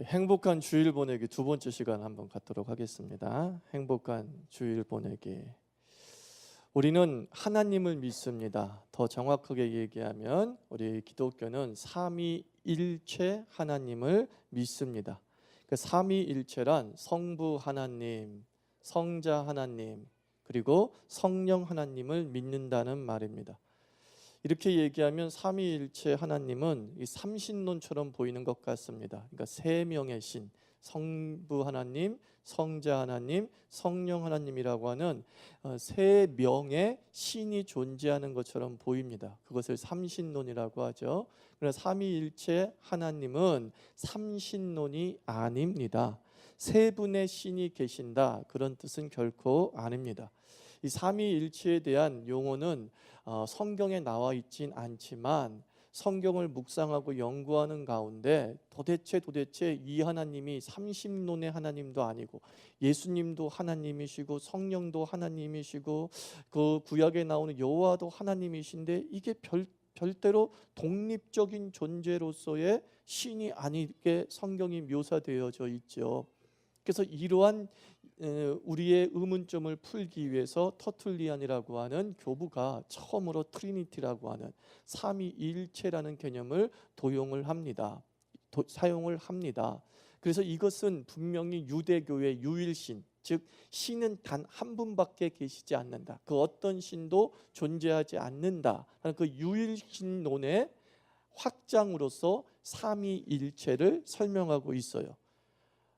행복한 주일 보내기 두 번째 시간 한번 갖도록 하겠습니다. 행복한 주일 보내기. 우리는 하나님을 믿습니다. 더 정확하게 얘기하면 우리 기독교는 삼위일체 하나님을 믿습니다. 그 삼위일체란 성부 하나님, 성자 하나님, 그리고 성령 하나님을 믿는다는 말입니다. 이렇게 얘기하면 삼위일체 하나님은 이 삼신론처럼 보이는 것 같습니다. 그러니까 세 명의 신, 성부 하나님, 성자 하나님, 성령 하나님이라고 하는 세 명의 신이 존재하는 것처럼 보입니다. 그것을 삼신론이라고 하죠. 그러나 삼위일체 하나님은 삼신론이 아닙니다. 세 분의 신이 계신다, 그런 뜻은 결코 아닙니다. 이 삼위일체에 대한 용어는 성경에 나와 있진 않지만 성경을 묵상하고 연구하는 가운데 도대체 이 하나님이 삼신론의 하나님도 아니고 예수님도 하나님이시고 성령도 하나님이시고 그 구약에 나오는 여호와도 하나님이신데 이게 별대로 독립적인 존재로서의 신이 아니게 성경이 묘사되어져 있죠. 그래서 이러한 우리의 의문점을 풀기 위해서 터툴리안이라고 하는 교부가 처음으로 트리니티라고 하는 삼위일체라는 개념을 사용을 합니다. 그래서 이것은 분명히 유대교의 유일신, 즉 신은 단 한 분밖에 계시지 않는다, 그 어떤 신도 존재하지 않는다 하는 그 유일신론의 확장으로서 삼위일체를 설명하고 있어요.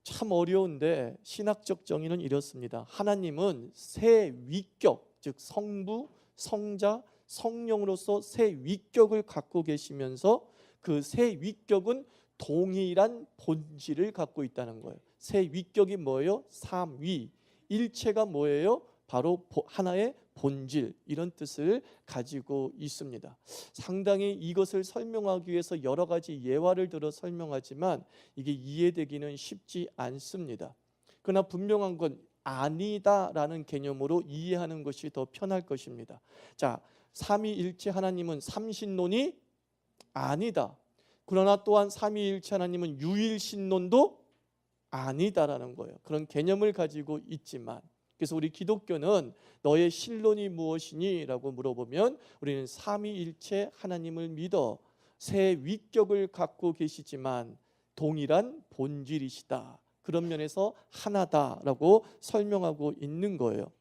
참 어려운데 신학적 정의는 이렇습니다. 하나님은 세 위격, 즉 성부, 성자, 성령으로서 세 위격을 갖고 계시면서 그 세 위격은 동일한 본질을 갖고 있다는 거예요. 세 위격이 뭐예요? 삼위. 일체가 뭐예요? 바로 하나의 본질, 이런 뜻을 가지고 있습니다. 상당히 이것을 설명하기 위해서 여러 가지 예화를 들어 설명하지만 이게 이해되기는 쉽지 않습니다. 그러나 분명한 건 아니다라는 개념으로 이해하는 것이 더 편할 것입니다. 자, 삼위일체 하나님은 삼신론이 아니다. 그러나 또한 삼위일체 하나님은 유일신론도 아니다라는 거예요. 그런 개념을 가지고 있지만, 그래서 우리 기독교는 너의 신론이 무엇이니? 라고 물어보면 우리는 삼위일체 하나님을 믿어 세 위격을 갖고 계시지만 동일한 본질이시다, 그런 면에서 하나다라고 설명하고 있는 거예요.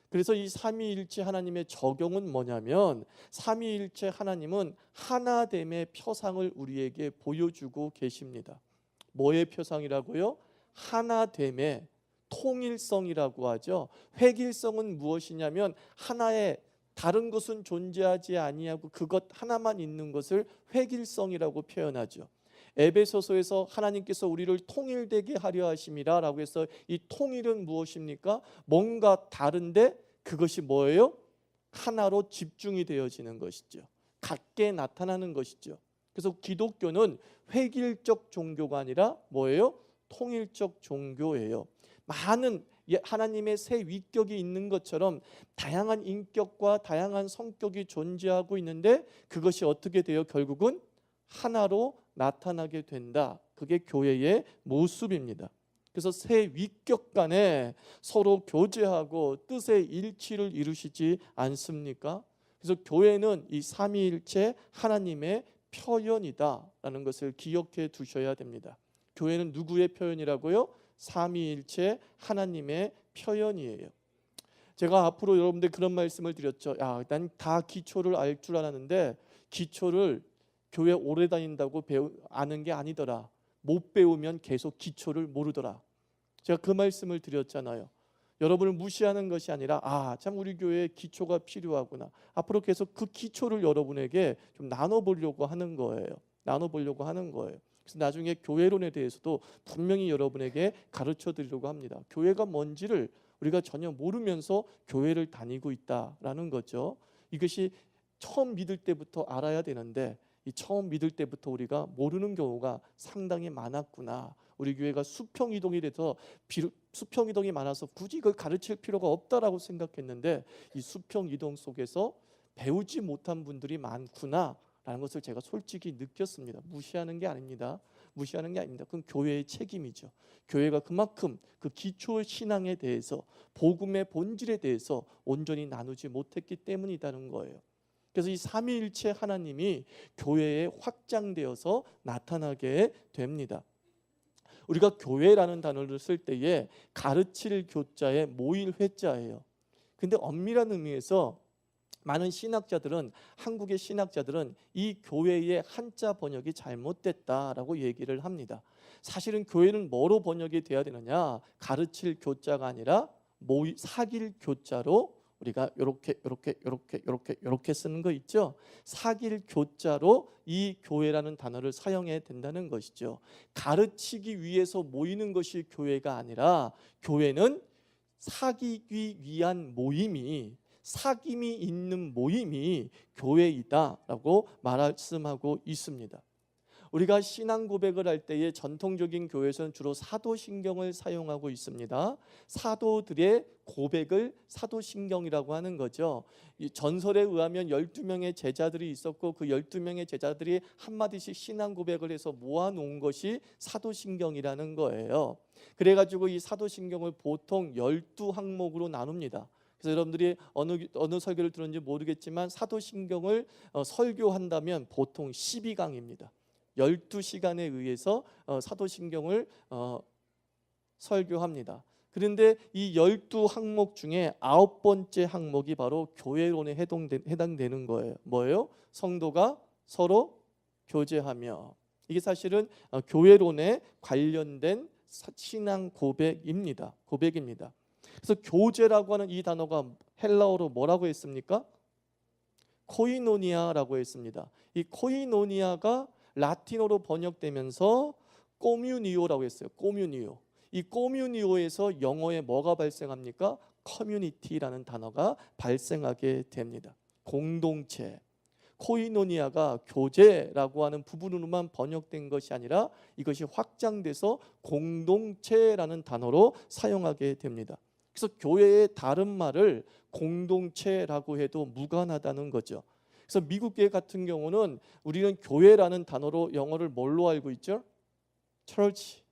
그래서 이 삼위일체 하나님의 적용은 뭐냐면, 삼위일체 하나님은 하나됨의 표상을 우리에게 보여주고 계십니다. 뭐의 표상이라고요? 하나됨의 통일성이라고 하죠. 획일성은 무엇이냐면 하나의 다른 것은 존재하지 아니하고 그것 하나만 있는 것을 획일성이라고 표현하죠. 에베소서에서 하나님께서 우리를 통일되게 하려 하심이라 라고 해서 이 통일은 무엇입니까? 뭔가 다른데 그것이 뭐예요? 하나로 집중이 되어지는 것이죠. 같게 나타나는 것이죠. 그래서 기독교는 획일적 종교가 아니라 뭐예요? 통일적 종교예요. 많은 하나님의 세 위격이 있는 것처럼 다양한 인격과 다양한 성격이 존재하고 있는데 그것이 어떻게 돼요? 결국은 하나로 나타나게 된다. 그게 교회의 모습입니다. 그래서 세 위격 간에 서로 교제하고 뜻의 일치를 이루시지 않습니까? 그래서 교회는 이 삼위일체 하나님의 표현이다라는 것을 기억해 두셔야 됩니다. 교회는 누구의 표현이라고요? 삼위일체 하나님의 표현이에요. 제가 앞으로 여러분들 그런 말씀을 드렸죠. 난 다 기초를 알 줄 알았는데 기초를 교회 오래 다닌다고 아는 게 아니더라. 못 배우면 계속 기초를 모르더라. 제가 그 말씀을 드렸잖아요. 여러분을 무시하는 것이 아니라 참 우리 교회에 기초가 필요하구나. 앞으로 계속 그 기초를 여러분에게 좀 나눠보려고 하는 거예요. 그래서 나중에 교회론에 대해서도 분명히 여러분에게 가르쳐 드리려고 합니다. 교회가 뭔지를 우리가 전혀 모르면서 교회를 다니고 있다라는 거죠. 이것이 처음 믿을 때부터 알아야 되는데 이 처음 믿을 때부터 우리가 모르는 경우가 상당히 많았구나. 우리 교회가 수평이동이 돼서 수평이동이 많아서 굳이 이걸 가르칠 필요가 없다라고 생각했는데 이 수평이동 속에서 배우지 못한 분들이 많구나 라는 것을 제가 솔직히 느꼈습니다. 무시하는 게 아닙니다. 무시하는 게 아닙니다. 그건 교회의 책임이죠. 교회가 그만큼 그 기초 신앙에 대해서, 복음의 본질에 대해서 온전히 나누지 못했기 때문이라는 거예요. 그래서 이 삼위일체 하나님이 교회에 확장되어서 나타나게 됩니다. 우리가 교회라는 단어를 쓸 때에 가르칠 교자에 모일 회자예요. 근데 엄밀한 의미에서 많은 신학자들은, 한국의 신학자들은 이 교회의 한자 번역이 잘못됐다라고 얘기를 합니다. 사실은 교회는 뭐로 번역이 돼야 되느냐? 가르칠 교자가 아니라 사귈 교자로, 우리가 이렇게 쓰는 거 있죠? 사귈 교자로 이 교회라는 단어를 사용해야 된다는 것이죠. 가르치기 위해서 모이는 것이 교회가 아니라, 교회는 사귀기 위한 모임이, 사귐이 있는 모임이 교회이다라고 말씀하고 있습니다. 우리가 신앙 고백을 할 때에 전통적인 교회에서는 주로 사도신경을 사용하고 있습니다. 사도들의 고백을 사도신경이라고 하는 거죠. 이 전설에 의하면 12명의 제자들이 있었고, 그 12명의 제자들이 한마디씩 신앙 고백을 해서 모아놓은 것이 사도신경이라는 거예요. 그래가지고 이 사도신경을 보통 12항목으로 나눕니다. 그래서 여러분들이 어느 설교를 들었는지 모르겠지만 사도신경을 설교한다면 보통 12강입니다. 12시간에 의해서 사도신경을 설교합니다. 그런데 이 12항목 중에 9번째 항목이 바로 교회론에 해당되는 거예요. 뭐예요? 성도가 서로 교제하며. 이게 사실은 교회론에 관련된 신앙 고백입니다. 그래서 교제라고 하는 이 단어가 헬라어로 뭐라고 했습니까? 코이노니아라고 했습니다. 이 코이노니아가 라틴어로 번역되면서 꼬뮤니오라고 했어요. 꼬뮤니오. 이 꼬뮤니오에서 영어에 뭐가 발생합니까? 커뮤니티라는 단어가 발생하게 됩니다. 공동체. 코이노니아가 교제라고 하는 부분으로만 번역된 것이 아니라 이것이 확장돼서 공동체라는 단어로 사용하게 됩니다. 그래서 교회의 다른 말을 공동체라고 해도 무관하다는 거죠. 그래서 미국 교회 같은 경우는 우리는 교회라는 단어로 영어를 뭘로 알고 있죠? church.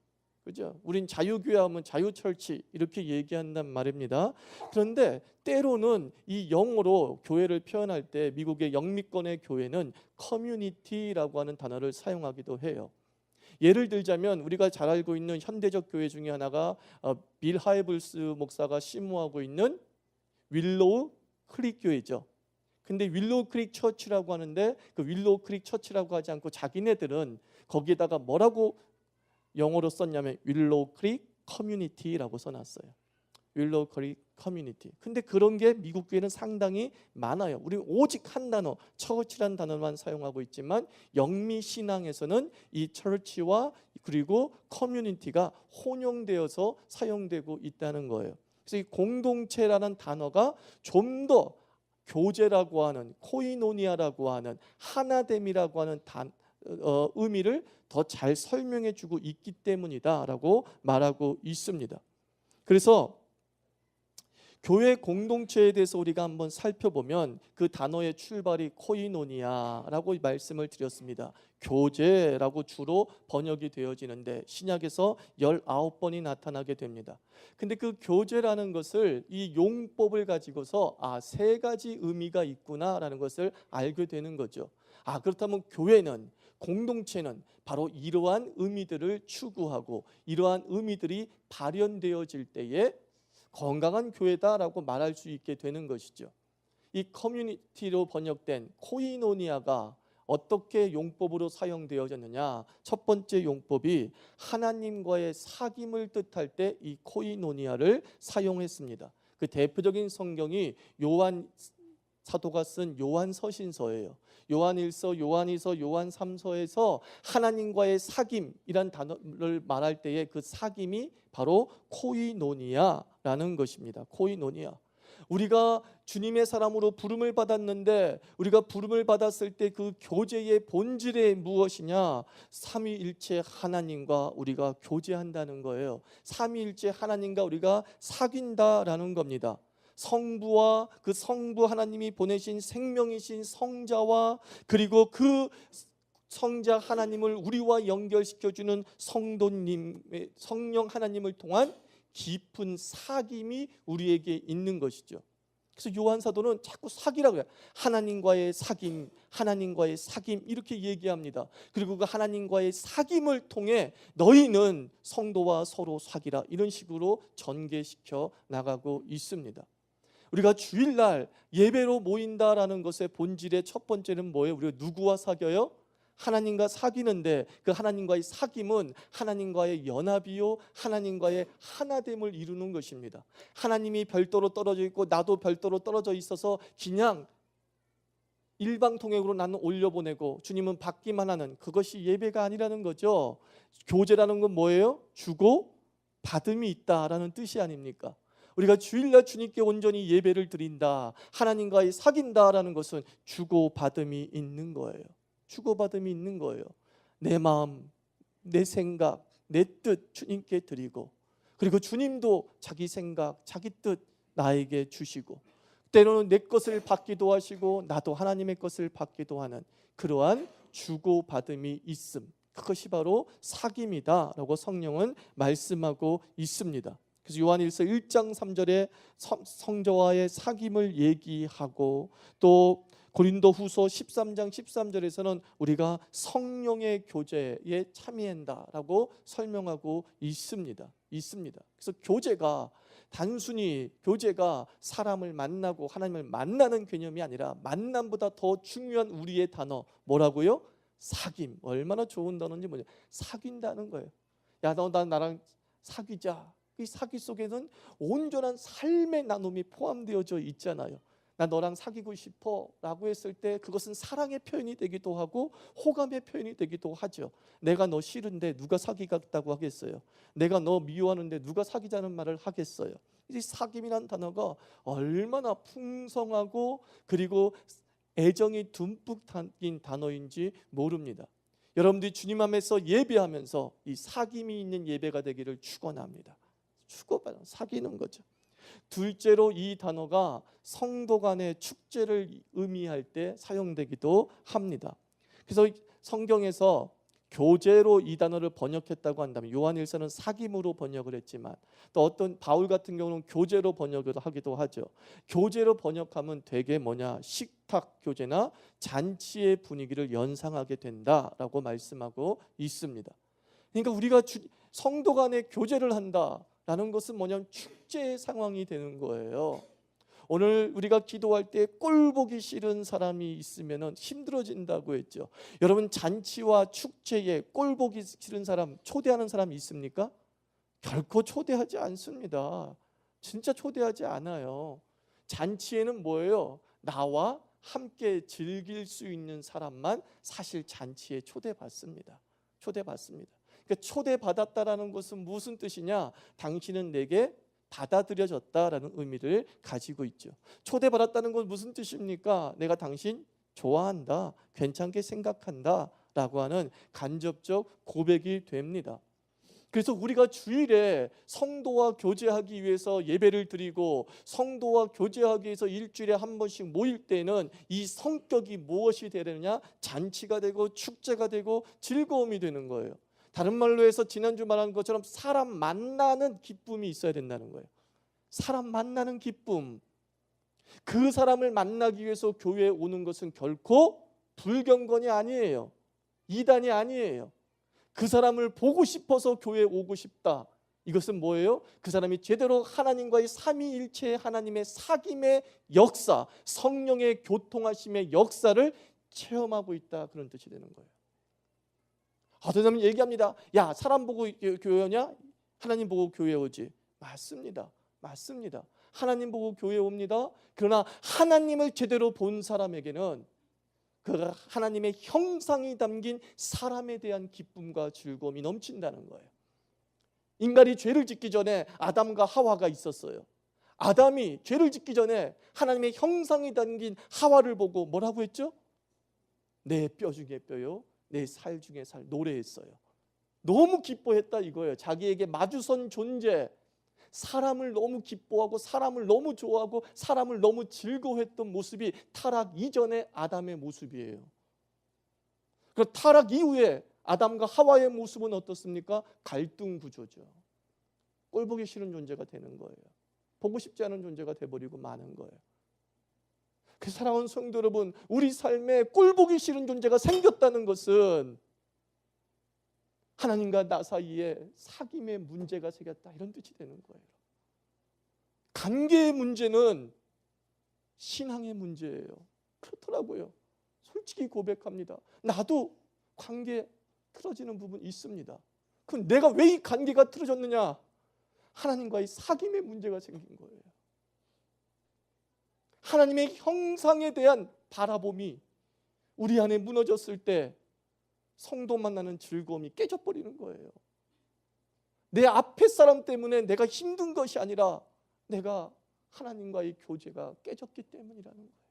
그죠? 우린 자유교회 하면 자유철치 이렇게 얘기한단 말입니다. 그런데 때로는 이 영어로 교회를 표현할 때 미국의 영미권의 교회는 커뮤니티라고 하는 단어를 사용하기도 해요. 예를 들자면 우리가 잘 알고 있는 현대적 교회 중에 하나가 빌 하이블스 목사가 심무하고 있는 윌로우 크릭 교회죠. 근데 윌로우 크릭 처치라고 하는데 그 윌로우 크릭 처치라고 하지 않고 자기네들은 거기에다가 뭐라고 영어로 썼냐면 윌로우 크릭 커뮤니티라고 써놨어요. 윌로우 크릭 커뮤니티. 근데 그런 게 미국 교회는 상당히 많아요. 우리 오직 한 단어, 처치라는 단어만 사용하고 있지만 영미 신앙에서는 이 처치와 그리고 커뮤니티가 혼용되어서 사용되고 있다는 거예요. 그래서 이 공동체라는 단어가 좀 더 교제라고 하는, 코이노니아라고 하는, 하나됨이라고 하는 의미를 더 잘 설명해 주고 있기 때문이다라고 말하고 있습니다. 그래서 교회 공동체에 대해서 우리가 한번 살펴보면 그 단어의 출발이 코이노니아라고 말씀을 드렸습니다. 교제라고 주로 번역이 되어지는데 신약에서 19번이 나타나게 됩니다. 근데 그 교제라는 것을, 이 용법을 가지고서 세 가지 의미가 있구나라는 것을 알게 되는 거죠. 그렇다면 교회는, 공동체는 바로 이러한 의미들을 추구하고 이러한 의미들이 발현되어질 때에 건강한 교회다라고 말할 수 있게 되는 것이죠. 이 커뮤니티로 번역된 코이노니아가 어떻게 용법으로 사용되어졌느냐? 첫 번째 용법이 하나님과의 사귐을 뜻할 때 이 코이노니아를 사용했습니다. 그 대표적인 성경이 요한 사도가 쓴 요한서신서예요. 요한 1서, 요한 2서, 요한 3서에서 하나님과의 사귐이란 단어를 말할 때에 그 사귐이 바로 코이노니아라는 것입니다. 코이노니아. 우리가 주님의 사람으로 부름을 받았는데 우리가 부름을 받았을 때 그 교제의 본질이 무엇이냐? 삼위일체 하나님과 우리가 교제한다는 거예요. 삼위일체 하나님과 우리가 사귄다라는 겁니다. 성부와 그 성부 하나님이 보내신 생명이신 성자와 그리고 그 성자 하나님을 우리와 연결시켜주는 성도님의 성령 하나님을 통한 깊은 사귐이 우리에게 있는 것이죠. 그래서 요한 사도는 자꾸 사귐이라고 해요. 하나님과의 사귐, 하나님과의 사귐 이렇게 얘기합니다. 그리고 그 하나님과의 사귐을 통해 너희는 성도와 서로 사귀라 이런 식으로 전개시켜 나가고 있습니다. 우리가 주일날 예배로 모인다라는 것의 본질의 첫 번째는 뭐예요? 우리가 누구와 사귀어요? 하나님과 사귀는데 그 하나님과의 사귐은 하나님과의 연합이요 하나님과의 하나됨을 이루는 것입니다. 하나님이 별도로 떨어져 있고 나도 별도로 떨어져 있어서 그냥 일방통행으로 나는 올려보내고 주님은 받기만 하는 그것이 예배가 아니라는 거죠. 교제라는 건 뭐예요? 주고 받음이 있다라는 뜻이 아닙니까? 우리가 주일날 주님께 온전히 예배를 드린다, 하나님과의 사귄다라는 것은 주고 받음이 있는 거예요. 주고받음이 있는 거예요. 내 마음, 내 생각, 내 뜻 주님께 드리고, 그리고 주님도 자기 생각, 자기 뜻 나에게 주시고, 때로는 내 것을 받기도 하시고 나도 하나님의 것을 받기도 하는 그러한 주고받음이 있음, 그것이 바로 사귐이다라고 성령은 말씀하고 있습니다. 그래서 요한일서 1장 3절에 성자와의 사귐을 얘기하고, 또 고린도후서 13장 13절에서는 우리가 성령의 교제에 참여한다라고 설명하고 있습니다. 그래서 교제가 단순히 교제가 사람을 만나고 하나님을 만나는 개념이 아니라 만남보다 더 중요한 우리의 단어 뭐라고요? 사귐. 얼마나 좋은 단어인지 뭐냐? 사귄다는 거예요. 야, 너 나랑 사귀자. 이 사귐 속에는 온전한 삶의 나눔이 포함되어져 있잖아요. 나 너랑 사귀고 싶어 라고 했을 때 그것은 사랑의 표현이 되기도 하고 호감의 표현이 되기도 하죠. 내가 너 싫은데 누가 사귀겠다고 하겠어요? 내가 너 미워하는데 누가 사귀자는 말을 하겠어요? 이 사귐이라는 단어가 얼마나 풍성하고 그리고 애정이 듬뿍 담긴 단어인지 모릅니다. 여러분들이 주님 앞에서 예배하면서 이 사귐이 있는 예배가 되기를 축원합니다. 주고받아 사귀는 거죠. 둘째로 이 단어가 성도 간의 축제를 의미할 때 사용되기도 합니다. 그래서 성경에서 교제로 이 단어를 번역했다고 한다면, 요한일서는 사귐으로 번역을 했지만 또 어떤 바울 같은 경우는 교제로 번역을 하기도 하죠. 교제로 번역하면 되게 뭐냐, 식탁 교제나 잔치의 분위기를 연상하게 된다라고 말씀하고 있습니다. 그러니까 우리가 성도 간에 교제를 한다라는 것은 뭐냐면 축제의 상황이 되는 거예요. 오늘 우리가 기도할 때 꼴 보기 싫은 사람이 있으면 힘들어진다고 했죠. 여러분, 잔치와 축제에 꼴 보기 싫은 사람 초대하는 사람이 있습니까? 결코 초대하지 않습니다. 진짜 초대하지 않아요. 잔치에는 뭐예요? 나와 함께 즐길 수 있는 사람만 사실 잔치에 초대받습니다. 그러니까 초대받았다라는 것은 무슨 뜻이냐? 당신은 내게 받아들여졌다라는 의미를 가지고 있죠. 초대받았다는 건 무슨 뜻입니까? 내가 당신 좋아한다, 괜찮게 생각한다 라고 하는 간접적 고백이 됩니다. 그래서 우리가 주일에 성도와 교제하기 위해서 예배를 드리고 성도와 교제하기 위해서 일주일에 한 번씩 모일 때는 이 성격이 무엇이 되느냐? 잔치가 되고 축제가 되고 즐거움이 되는 거예요. 다른 말로 해서 지난주 말한 것처럼 사람 만나는 기쁨이 있어야 된다는 거예요. 사람 만나는 기쁨. 그 사람을 만나기 위해서 교회에 오는 것은 결코 불경건이 아니에요. 이단이 아니에요. 그 사람을 보고 싶어서 교회에 오고 싶다. 이것은 뭐예요? 그 사람이 제대로 하나님과의 삼위일체의 하나님의 사귐의 역사, 성령의 교통하심의 역사를 체험하고 있다, 그런 뜻이 되는 거예요. 어떤 사람이 얘기합니다. 야, 사람 보고 교회 오냐? 하나님 보고 교회 오지. 맞습니다. 하나님 보고 교회 옵니다. 그러나 하나님을 제대로 본 사람에게는 그 하나님의 형상이 담긴 사람에 대한 기쁨과 즐거움이 넘친다는 거예요. 인간이 죄를 짓기 전에 아담과 하와가 있었어요. 아담이 죄를 짓기 전에 하나님의 형상이 담긴 하와를 보고 뭐라고 했죠? 내 뼈 중에 뼈요, 내 살 중에 살, 노래했어요. 너무 기뻐했다 이거예요. 자기에게 마주선 존재, 사람을 너무 기뻐하고 사람을 너무 좋아하고 사람을 너무 즐거워했던 모습이 타락 이전의 아담의 모습이에요. 그 타락 이후에 아담과 하와의 모습은 어떻습니까? 갈등 구조죠. 꼴 보기 싫은 존재가 되는 거예요. 보고 싶지 않은 존재가 돼버리고 마는 거예요. 그 사랑하는 성도 여러분, 우리 삶에 꼴 보기 싫은 존재가 생겼다는 것은 하나님과 나 사이에 사귐의 문제가 생겼다, 이런 뜻이 되는 거예요. 관계의 문제는 신앙의 문제예요. 그렇더라고요. 솔직히 고백합니다. 나도 관계 틀어지는 부분 있습니다. 그럼 내가 왜 이 관계가 틀어졌느냐? 하나님과의 사귐의 문제가 생긴 거예요. 하나님의 형상에 대한 바라봄이 우리 안에 무너졌을 때 성도 만나는 즐거움이 깨져버리는 거예요. 내 앞에 사람 때문에 내가 힘든 것이 아니라 내가 하나님과의 교제가 깨졌기 때문이라는 거예요.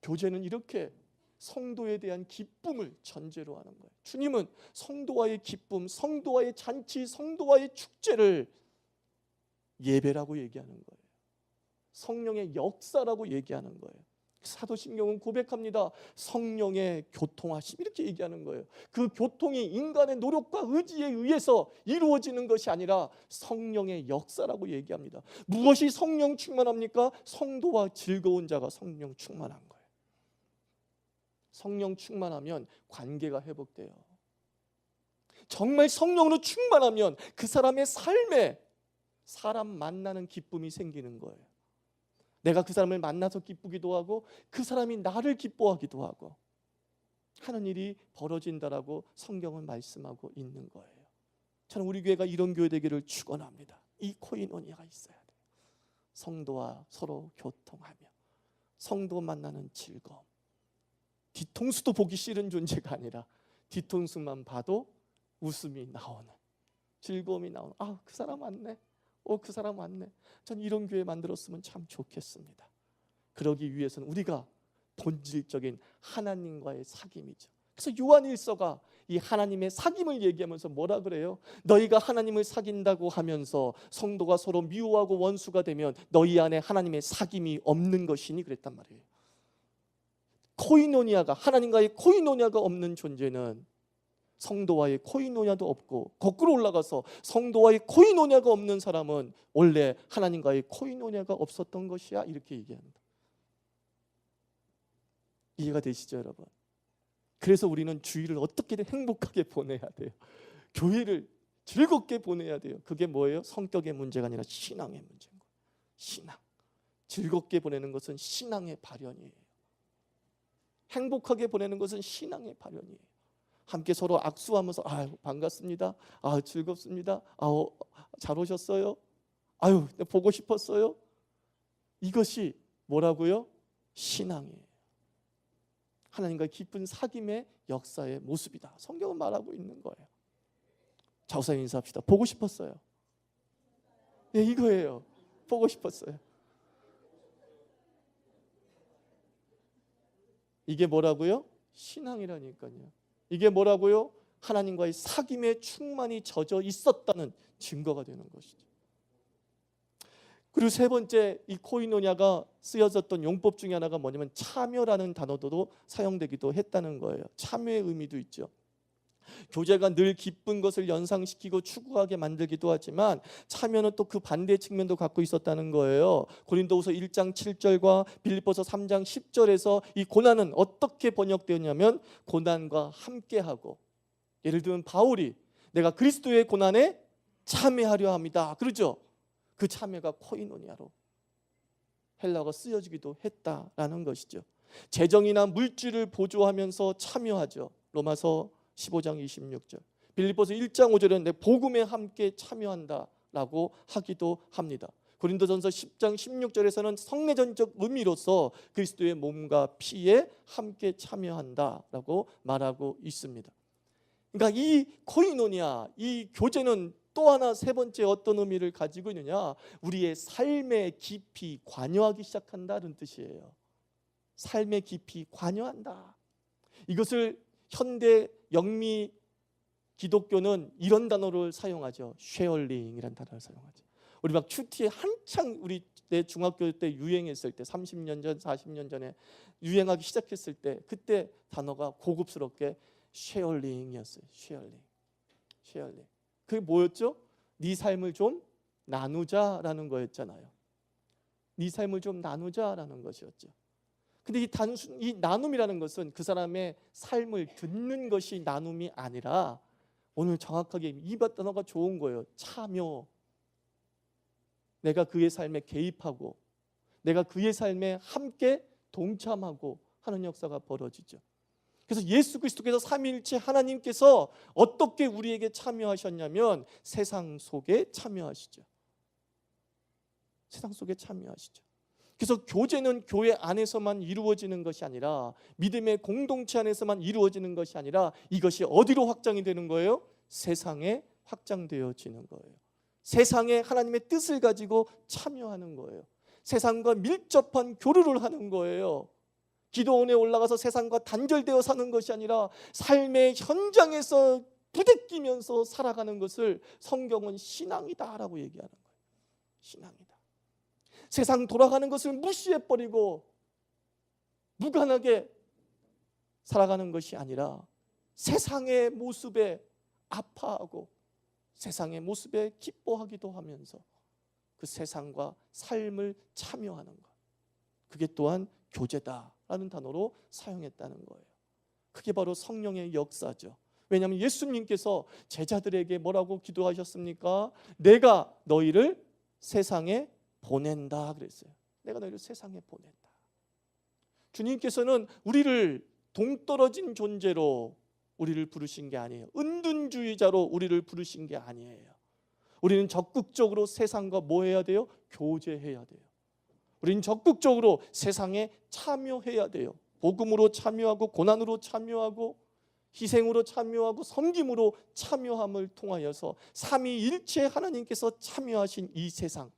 교제는 이렇게 성도에 대한 기쁨을 전제로 하는 거예요. 주님은 성도와의 기쁨, 성도와의 잔치, 성도와의 축제를 예배라고 얘기하는 거예요. 성령의 역사라고 얘기하는 거예요. 사도신경은 고백합니다. 성령의 교통하심, 이렇게 얘기하는 거예요. 그 교통이 인간의 노력과 의지에 의해서 이루어지는 것이 아니라 성령의 역사라고 얘기합니다. 무엇이 성령 충만합니까? 성도와 즐거운 자가 성령 충만한 거예요. 성령 충만하면 관계가 회복돼요. 정말 성령으로 충만하면 그 사람의 삶에 사람 만나는 기쁨이 생기는 거예요. 내가 그 사람을 만나서 기쁘기도 하고 그 사람이 나를 기뻐하기도 하고 하는 일이 벌어진다라고 성경은 말씀하고 있는 거예요. 저는 우리 교회가 이런 교회 되기를 축원합니다. 이 코이노니아가 있어야 돼요. 성도와 서로 교통하며 성도 만나는 즐거움. 뒤통수도 보기 싫은 존재가 아니라 뒤통수만 봐도 웃음이 나오는, 즐거움이 나오는, 그 사람 왔네, 그 사람 왔네. 전 이런 교회 만들었으면 참 좋겠습니다. 그러기 위해서는 우리가 본질적인 하나님과의 사귐이죠. 그래서 요한일서가 이 하나님의 사귐을 얘기하면서 뭐라 그래요? 너희가 하나님을 사귄다고 하면서 성도가 서로 미워하고 원수가 되면 너희 안에 하나님의 사귐이 없는 것이니 그랬단 말이에요. 코이노니아가, 하나님과의 코이노니아가 없는 존재는 성도와의 코이노니아도 없고, 거꾸로 올라가서 성도와의 코이노니아가 없는 사람은 원래 하나님과의 코이노니아가 없었던 것이야, 이렇게 얘기합니다. 이해가 되시죠, 여러분? 그래서 우리는 주일을 어떻게든 행복하게 보내야 돼요. 교회를 즐겁게 보내야 돼요. 그게 뭐예요? 성격의 문제가 아니라 신앙의 문제인 거예요. 신앙. 즐겁게 보내는 것은 신앙의 발현이에요. 행복하게 보내는 것은 신앙의 발현이에요. 함께 서로 악수하면서 반갑습니다. 즐겁습니다. 잘 오셨어요. 보고 싶었어요. 이것이 뭐라고요? 신앙이에요. 하나님과 깊은 사귐의 역사의 모습이다. 성경은 말하고 있는 거예요. 좌우사 인사합시다. 보고 싶었어요. 예, 이거예요. 보고 싶었어요. 이게 뭐라고요? 신앙이라니까요. 이게 뭐라고요? 하나님과의 사귐에 충만히 젖어 있었다는 증거가 되는 것이죠. 그리고 세 번째, 이 코이노니아가 쓰여졌던 용법 중에 하나가 뭐냐면 참여라는 단어도 사용되기도 했다는 거예요. 참여의 의미도 있죠. 교제가 늘 기쁜 것을 연상시키고 추구하게 만들기도 하지만 참여는 또 그 반대 측면도 갖고 있었다는 거예요. 고린도후서 1장 7절과 빌립보서 3장 10절에서 이 고난은 어떻게 번역되었냐면 고난과 함께하고, 예를 들면 바울이 내가 그리스도의 고난에 참여하려 합니다, 그러죠. 그 참여가 코이노니아로 헬라어가 쓰여지기도 했다라는 것이죠. 재정이나 물질을 보조하면서 참여하죠. 로마서 15장 26절, 빌립보서 1장 5절에는 내 복음에 함께 참여한다라고 하기도 합니다. 고린도전서 10장 16절에서는 성례전적 의미로서 그리스도의 몸과 피에 함께 참여한다라고 말하고 있습니다. 그러니까 이 코이노니아, 이 교제는 또 하나 세 번째 어떤 의미를 가지고 있느냐? 우리의 삶에 깊이 관여하기 시작한다는 뜻이에요. 삶에 깊이 관여한다. 이것을 현대 영미 기독교는 이런 단어를 사용하죠. 쉐어링이라는 단어를 사용하죠. 우리 막 큐티에 한창 우리 내 중학교 때 유행했을 때 30년 전 40년 전에 유행하기 시작했을 때 그때 단어가 고급스럽게 쉐어링이었어요. 쉐어링. 그게 뭐였죠? 네 삶을 좀 나누자라는 거였잖아요. 네 삶을 좀 나누자라는 것이었죠. 근데 이 나눔이라는 것은 그 사람의 삶을 듣는 것이 나눔이 아니라 오늘 정확하게 이 단어가 좋은 거예요. 참여. 내가 그의 삶에 개입하고 내가 그의 삶에 함께 동참하고 하는 역사가 벌어지죠. 그래서 예수 그리스도께서 삼위일체 하나님께서 어떻게 우리에게 참여하셨냐면 세상 속에 참여하시죠. 세상 속에 참여하시죠. 그래서 교제는 교회 안에서만 이루어지는 것이 아니라 믿음의 공동체 안에서만 이루어지는 것이 아니라 이것이 어디로 확장이 되는 거예요? 세상에 확장되어지는 거예요. 세상에 하나님의 뜻을 가지고 참여하는 거예요. 세상과 밀접한 교류를 하는 거예요. 기도원에 올라가서 세상과 단절되어 사는 것이 아니라 삶의 현장에서 부대끼면서 살아가는 것을 성경은 신앙이다라고 얘기하는 거예요. 신앙이다. 세상 돌아가는 것을 무시해버리고 무관하게 살아가는 것이 아니라 세상의 모습에 아파하고 세상의 모습에 기뻐하기도 하면서 그 세상과 삶을 참여하는 것, 그게 또한 교제다라는 단어로 사용했다는 거예요. 그게 바로 성령의 역사죠. 왜냐하면 예수님께서 제자들에게 뭐라고 기도하셨습니까? 내가 너희를 세상에 보낸다 그랬어요. 내가 너희를 세상에 보낸다. 주님께서는 우리를 동떨어진 존재로 우리를 부르신 게 아니에요. 은둔주의자로 우리를 부르신 게 아니에요. 우리는 적극적으로 세상과 뭐 해야 돼요? 교제해야 돼요. 우리는 적극적으로 세상에 참여해야 돼요. 복음으로 참여하고 고난으로 참여하고 희생으로 참여하고 섬김으로 참여함을 통하여서 삼위일체 하나님께서 참여하신 이 세상,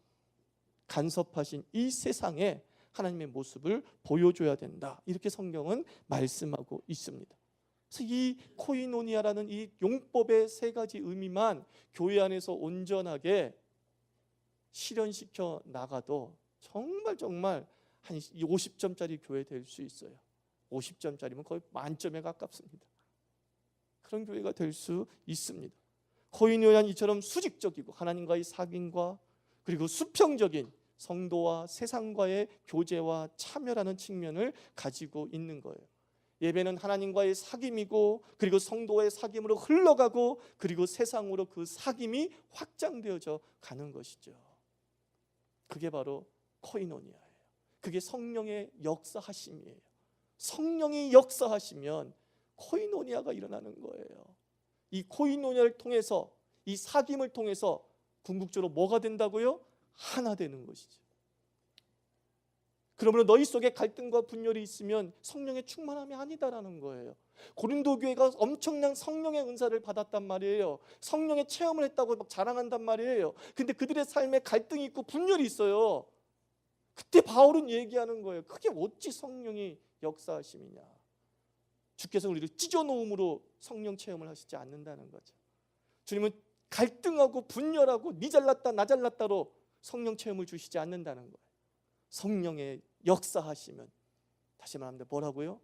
간섭하신 이 세상에 하나님의 모습을 보여줘야 된다. 이렇게 성경은 말씀하고 있습니다. 그래서 이 코이노니아라는 이 용법의 세 가지 의미만 교회 안에서 온전하게 실현시켜 나가도 정말 한 50점짜리 교회 될 수 있어요. 50점짜리면 거의 만점에 가깝습니다. 그런 교회가 될 수 있습니다. 코이노니아는 이처럼 수직적이고 하나님과의 사귐과 그리고 수평적인 성도와 세상과의 교제와 참여라는 측면을 가지고 있는 거예요. 예배는 하나님과의 사귐이고 그리고 성도의 사귐으로 흘러가고 그리고 세상으로 그 사귐이 확장되어져 가는 것이죠. 그게 바로 코이노니아예요. 그게 성령의 역사하심이에요. 성령이 역사하시면 코이노니아가 일어나는 거예요. 이 코이노니아를 통해서 이 사귐을 통해서 궁극적으로 뭐가 된다고요? 하나 되는 것이죠. 그러므로 너희 속에 갈등과 분열이 있으면 성령의 충만함이 아니다라는 거예요. 고린도 교회가 엄청난 성령의 은사를 받았단 말이에요. 성령의 체험을 했다고 막 자랑한단 말이에요. 근데 그들의 삶에 갈등이 있고 분열이 있어요. 그때 바울은 얘기하는 거예요. 그게 어찌 성령이 역사하심이냐. 주께서 우리를 찢어놓음으로 성령 체험을 하시지 않는다는 거죠. 주님은 갈등하고 분열하고 니 잘났다 나 잘났다로 성령 체험을 주시지 않는다는 거예요. 성령의 역사하시면 다시 말하면 뭐라고요?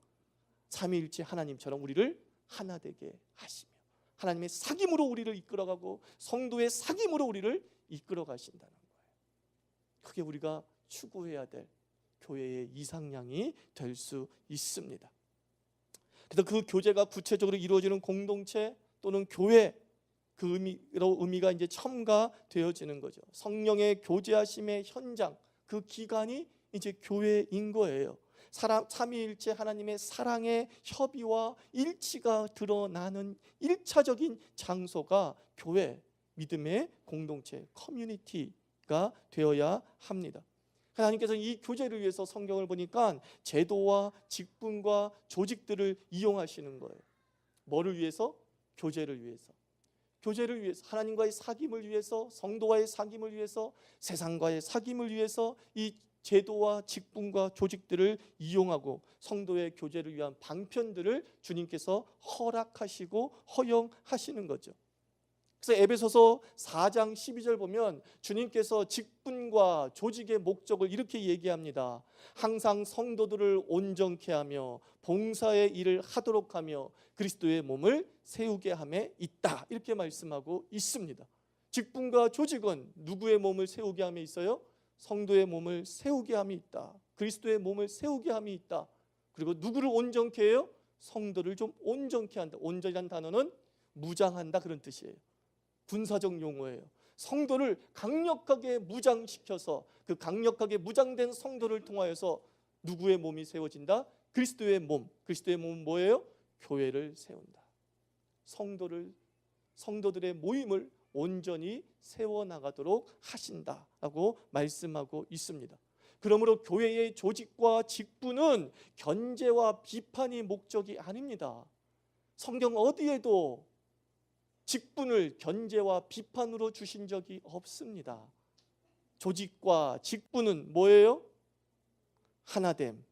삼위일체 하나님처럼 우리를 하나 되게 하시며 하나님의 사귐으로 우리를 이끌어가고 성도의 사귐으로 우리를 이끌어 가신다는 거예요. 그게 우리가 추구해야 될 교회의 이상향이 될 수 있습니다. 그래서 그 교제가 구체적으로 이루어지는 공동체 또는 교회, 그 의미가 이제 첨가되어지는 거죠. 성령의 교제하심의 현장, 그 기간이 이제 교회인 거예요. 삼위일체 하나님의 사랑의 협의와 일치가 드러나는 1차적인 장소가 교회, 믿음의 공동체, 커뮤니티가 되어야 합니다. 하나님께서 이 교제를 위해서 성경을 보니까 제도와 직분과 조직들을 이용하시는 거예요. 뭐를 위해서? 교제를 위해서. 교제를 위해서, 하나님과의 사귐을 위해서, 성도와의 사귐을 위해서, 세상과의 사귐을 위해서 이 제도와 직분과 조직들을 이용하고 성도의 교제를 위한 방편들을 주님께서 허락하시고 허용하시는 거죠. 그래서 에베소서 4장 12절 보면 주님께서 직분과 조직의 목적을 이렇게 얘기합니다. 항상 성도들을 온전케 하며 봉사의 일을 하도록 하며 그리스도의 몸을 세우게 함에 있다, 이렇게 말씀하고 있습니다. 직분과 조직은 누구의 몸을 세우게 함에 있어요? 성도의 몸을 세우게 함이 있다. 그리스도의 몸을 세우게 함이 있다. 그리고 누구를 온전케 해요? 성도를 좀 온전케 한다. 온전이라는 단어는 무장한다, 그런 뜻이에요. 군사적 용어예요. 성도를 강력하게 무장시켜서 그 강력하게 무장된 성도를 통하여서 누구의 몸이 세워진다? 그리스도의 몸. 그리스도의 몸은 뭐예요? 교회를 세운다. 성도들의 모임을 온전히 세워나가도록 하신다라고 말씀하고 있습니다. 그러므로 교회의 조직과 직분은 견제와 비판이 목적이 아닙니다. 성경 어디에도 직분을 견제와 비판으로 주신 적이 없습니다. 조직과 직분은 뭐예요? 하나됨,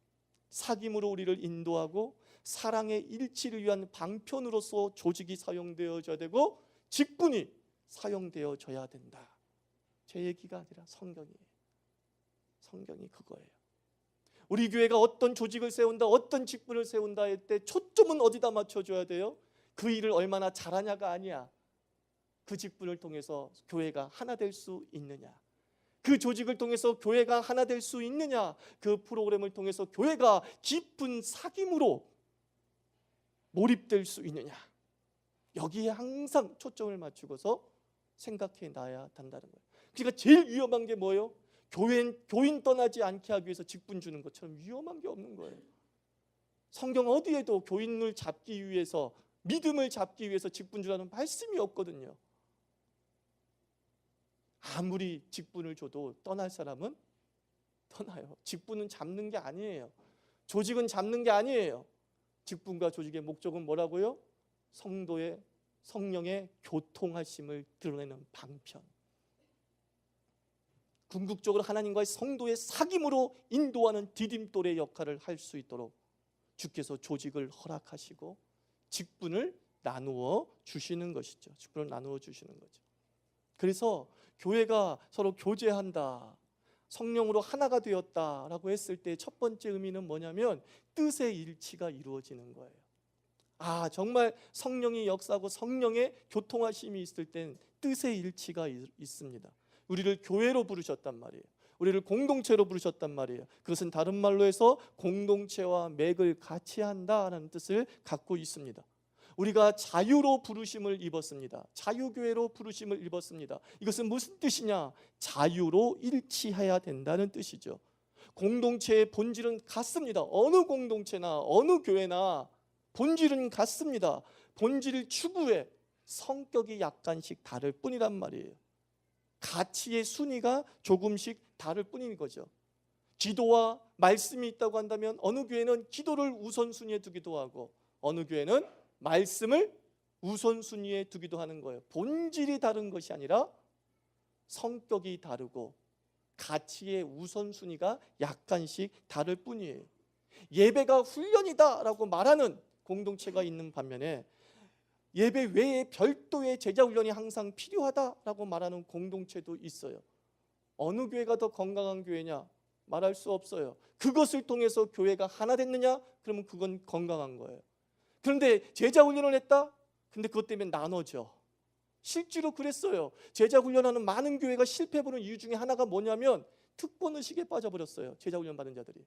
사귐으로 우리를 인도하고 사랑의 일치를 위한 방편으로서 조직이 사용되어져야 되고 직분이 사용되어져야 된다. 제 얘기가 아니라 성경이에요. 성경이 그거예요. 우리 교회가 어떤 조직을 세운다, 어떤 직분을 세운다 할 때 초점은 어디다 맞춰줘야 돼요? 그 일을 얼마나 잘하냐가 아니야. 그 직분을 통해서 교회가 하나 될 수 있느냐, 그 조직을 통해서 교회가 하나 될 수 있느냐, 그 프로그램을 통해서 교회가 깊은 사귐으로 몰입될 수 있느냐, 여기에 항상 초점을 맞추고서 생각해 놔야 한다는 거예요. 그러니까 제일 위험한 게 뭐예요? 교인 떠나지 않게 하기 위해서 직분 주는 것처럼 위험한 게 없는 거예요. 성경 어디에도 교인을 잡기 위해서, 믿음을 잡기 위해서 직분 주라는 말씀이 없거든요. 아무리 직분을 줘도 떠날 사람은 떠나요. 직분은 잡는 게 아니에요. 조직은 잡는 게 아니에요. 직분과 조직의 목적은 뭐라고요? 성령의 교통하심을 드러내는 방편, 궁극적으로 하나님과의 성도의 사귐으로 인도하는 디딤돌의 역할을 할 수 있도록 주께서 조직을 허락하시고 직분을 나누어 주시는 것이죠. 직분을 나누어 주시는 거죠. 그래서 교회가 서로 교제한다, 성령으로 하나가 되었다라고 했을 때 첫 번째 의미는 뭐냐면 뜻의 일치가 이루어지는 거예요. 아, 정말 성령이 역사하고 성령의 교통하심이 있을 땐 뜻의 일치가 있습니다. 우리를 교회로 부르셨단 말이에요. 우리를 공동체로 부르셨단 말이에요. 그것은 다른 말로 해서 공동체와 맥을 같이 한다라는 뜻을 갖고 있습니다. 우리가 자유로 부르심을 입었습니다. 자유교회로 부르심을 입었습니다. 이것은 무슨 뜻이냐? 자유로 일치해야 된다는 뜻이죠. 공동체의 본질은 같습니다. 어느 공동체나 어느 교회나 본질은 같습니다. 본질 추구에 성격이 약간씩 다를 뿐이란 말이에요. 가치의 순위가 조금씩 다를 뿐인 거죠. 기도와 말씀이 있다고 한다면 어느 교회는 기도를 우선순위에 두기도 하고 어느 교회는 말씀을 우선순위에 두기도 하는 거예요. 본질이 다른 것이 아니라 성격이 다르고 가치의 우선순위가 약간씩 다를 뿐이에요. 예배가 훈련이다라고 말하는 공동체가 있는 반면에 예배 외에 별도의 제자훈련이 항상 필요하다라고 말하는 공동체도 있어요. 어느 교회가 더 건강한 교회냐? 말할 수 없어요. 그것을 통해서 교회가 하나 됐느냐? 그러면 그건 건강한 거예요. 그런데 제자훈련을 했다? 근데 그것 때문에 나눠져. 실제로 그랬어요. 제자훈련하는 많은 교회가 실패해보는 이유 중에 하나가 뭐냐면 특권의식에 빠져버렸어요. 제자훈련 받은 자들이.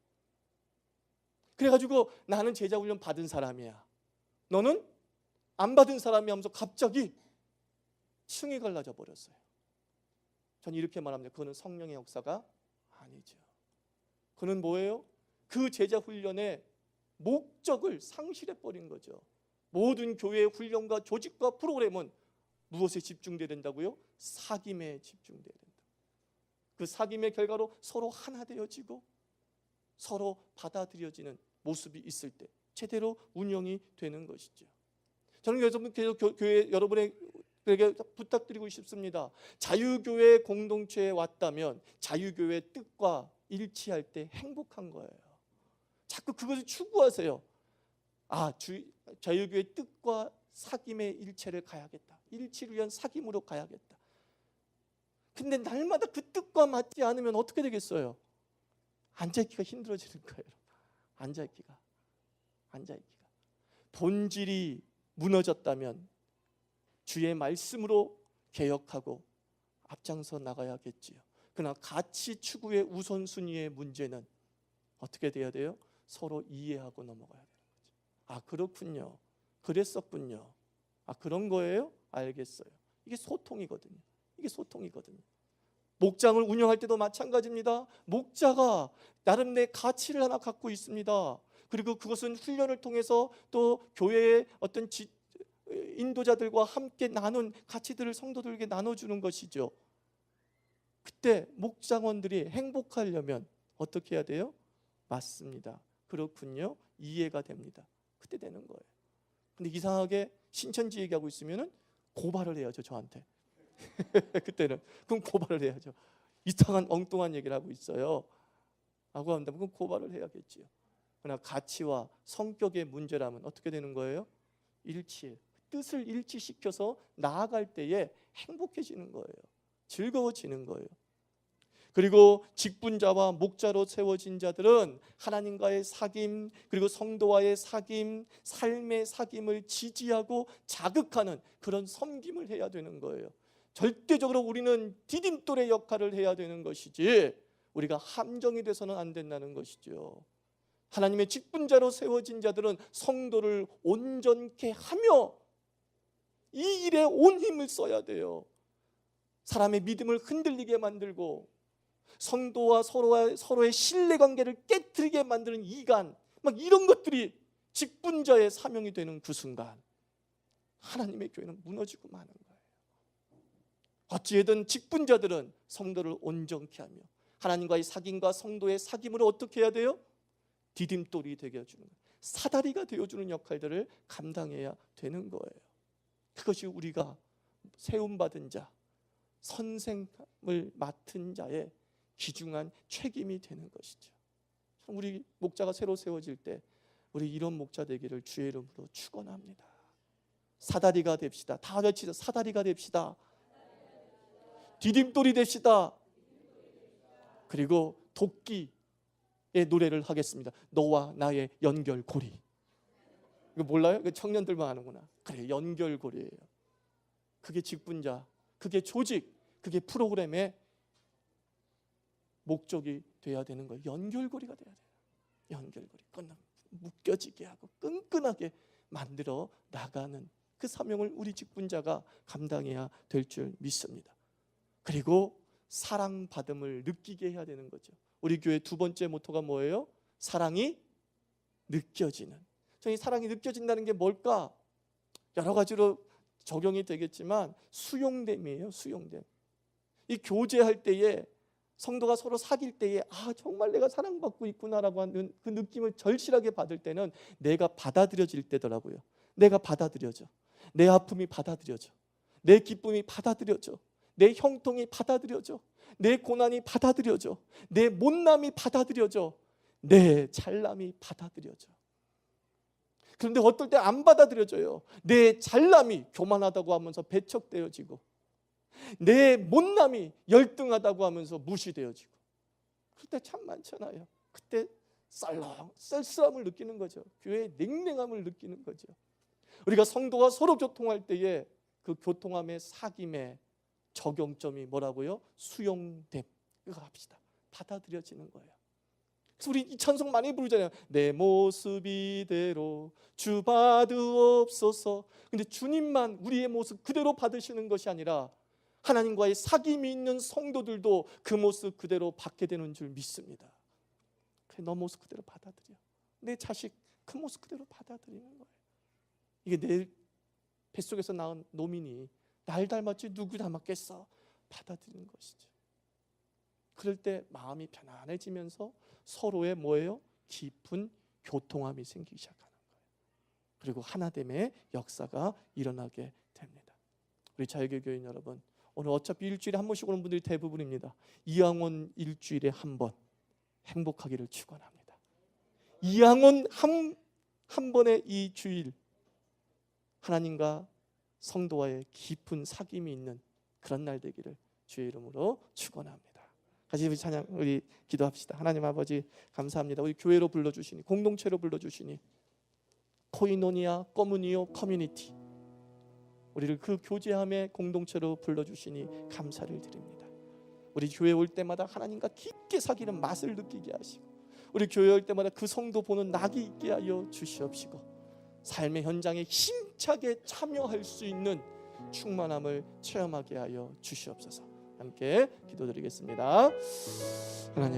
그래가지고 나는 제자훈련 받은 사람이야, 너는 안 받은 사람이 하면서 갑자기 층이 갈라져 버렸어요. 저는 이렇게 말합니다. 그거는 성령의 역사가 아니죠. 그는 뭐예요? 그 제자훈련의 목적을 상실해버린 거죠. 모든 교회의 훈련과 조직과 프로그램은 무엇에 집중돼야 된다고요? 사귐에 집중돼야 된다. 그 사귐의 결과로 서로 하나 되어지고 서로 받아들여지는 모습이 있을 때 제대로 운영이 되는 것이죠. 저는 계속 교회 여러분에게 부탁드리고 싶습니다. 자유교회 공동체에 왔다면 자유교회의 뜻과 일치할 때 행복한 거예요. 자꾸 그것을 추구하세요. 자유교회의 뜻과 사귐의 일체를 가야겠다. 일치를 위한 사귐으로 가야겠다. 근데 날마다 그 뜻과 맞지 않으면 어떻게 되겠어요? 앉아있기가 힘들어지는 거예요. 앉아있기가. 본질이 무너졌다면 주의 말씀으로 개혁하고 앞장서 나가야겠지요. 그러나 가치 추구의 우선순위의 문제는 어떻게 돼야 돼요? 서로 이해하고 넘어가야 되는 거죠. 아, 그렇군요. 그랬었군요. 아, 그런 거예요? 알겠어요. 이게 소통이거든요. 목장을 운영할 때도 마찬가지입니다. 목자가 나름의 가치를 하나 갖고 있습니다. 그리고 그것은 훈련을 통해서 또 교회의 어떤 인도자들과 함께 나눈 가치들을 성도들에게 나눠주는 것이죠. 그때 목장원들이 행복하려면 어떻게 해야 돼요? 맞습니다. 그렇군요. 이해가 됩니다. 그때 되는 거예요. 근데 이상하게 신천지 얘기하고 있으면 고발을 해야죠, 저한테. 그때는 그럼 고발을 해야죠. 이상한 엉뚱한 얘기를 하고 있어요 라고 한다면 그럼 고발을 해야겠지요. 그러나 가치와 성격의 문제라면 어떻게 되는 거예요? 일치, 뜻을 일치시켜서 나아갈 때에 행복해지는 거예요. 즐거워지는 거예요. 그리고 직분자와 목자로 세워진 자들은 하나님과의 사귐, 그리고 성도와의 사귐, 삶의 사귐을 지지하고 자극하는 그런 섬김을 해야 되는 거예요. 절대적으로 우리는 디딤돌의 역할을 해야 되는 것이지 우리가 함정이 돼서는 안 된다는 것이죠. 하나님의 직분자로 세워진 자들은 성도를 온전케 하며 이 일에 온 힘을 써야 돼요. 사람의 믿음을 흔들리게 만들고 성도와 서로의 신뢰관계를 깨트리게 만드는 이간, 막 이런 것들이 직분자의 사명이 되는 그 순간 하나님의 교회는 무너지고 마는 거예요. 어찌해든 직분자들은 성도를 온전케 하며 하나님과의 사귐과 성도의 사귐으로 어떻게 해야 돼요? 디딤돌이 되게 해주는 거예요. 사다리가 되어주는 역할들을 감당해야 되는 거예요. 그것이 우리가 세움받은 자, 선생을 맡은 자의 귀중한 책임이 되는 것이죠. 우리 목자가 새로 세워질 때 우리 이런 목자 되기를 주의 이름으로 축원합니다. 사다리가 됩시다. 다 외치자. 사다리가 됩시다. 디딤돌이 됩시다. 그리고 도끼의 노래를 하겠습니다. 너와 나의 연결고리. 이거 몰라요? 청년들만 아는구나. 그래, 연결고리예요. 그게 직분자, 그게 조직, 그게 프로그램의 목적이 돼야 되는 거예요. 연결고리가 돼야 돼요. 연결고리. 묶여지게 하고 끈끈하게 만들어 나가는 그 사명을 우리 직분자가 감당해야 될 줄 믿습니다. 그리고 사랑받음을 느끼게 해야 되는 거죠. 우리 교회 두 번째 모토가 뭐예요? 사랑이 느껴지는. 이 사랑이 느껴진다는 게 뭘까? 여러 가지로 적용이 되겠지만 수용됨이에요. 수용됨. 이 교제할 때에 성도가 서로 사귈 때에 아 정말 내가 사랑받고 있구나라고 하는 그 느낌을 절실하게 받을 때는 내가 받아들여질 때더라고요. 내가 받아들여져. 내 아픔이 받아들여져. 내 기쁨이 받아들여져. 내 형통이 받아들여져. 내 고난이 받아들여져. 내 못남이 받아들여져. 내 잘남이 받아들여져. 그런데 어떨 때 안 받아들여져요. 내 잘남이 교만하다고 하면서 배척되어지고 내 못남이 열등하다고 하면서 무시되어지고 그럴 때 참 많잖아요. 그때 쓸쓸함을 느끼는 거죠. 교회의 냉랭함을 느끼는 거죠. 우리가 성도가 서로 교통할 때에 그 교통함의 사귐의 적용점이 뭐라고요? 수용됨. 이거 합시다. 받아들여지는 거예요. 그래서 우리 이 찬송 많이 부르잖아요. 내 모습 이대로 주 받으옵소서. 근데 주님만 우리의 모습 그대로 받으시는 것이 아니라 하나님과의 사귐이 있는 성도들도 그 모습 그대로 받게 되는 줄 믿습니다. 그래, 너 모습 그대로 받아들여. 내 자식 그 모습 그대로 받아들이는 거예요. 이게 내 뱃속에서 낳은 노민이 날 닮았지 누구 닮았겠어? 받아들이는 것이죠. 그럴 때 마음이 편안해지면서 서로의 뭐예요? 깊은 교통함이 생기기 시작하는 거예요. 그리고 하나됨의 역사가 일어나게 됩니다. 우리 자유교 교인 여러분, 오늘 어차피 일주일에 한 번씩 오는 분들이 대부분입니다. 이양원 일주일에 한 번 행복하기를 축원합니다. 이양원 한 번의 이 주일 하나님과 성도와의 깊은 사귐이 있는 그런 날 되기를 주의 이름으로 축원합니다. 같이 우리 찬양, 우리 기도합시다. 하나님 아버지 감사합니다. 우리 교회로 불러주시니, 공동체로 불러주시니, 코이노니아, 거무니오, 커뮤니티, 우리를 그 교제함의 공동체로 불러주시니 감사를 드립니다. 우리 교회 올 때마다 하나님과 깊게 사귀는 맛을 느끼게 하시고, 우리 교회 올 때마다 그 성도 보는 낙이 있게 하여 주시옵시고, 삶의 현장에 힘차게 참여할 수 있는 충만함을 체험하게 하여 주시옵소서. 함께 기도드리겠습니다. 하나님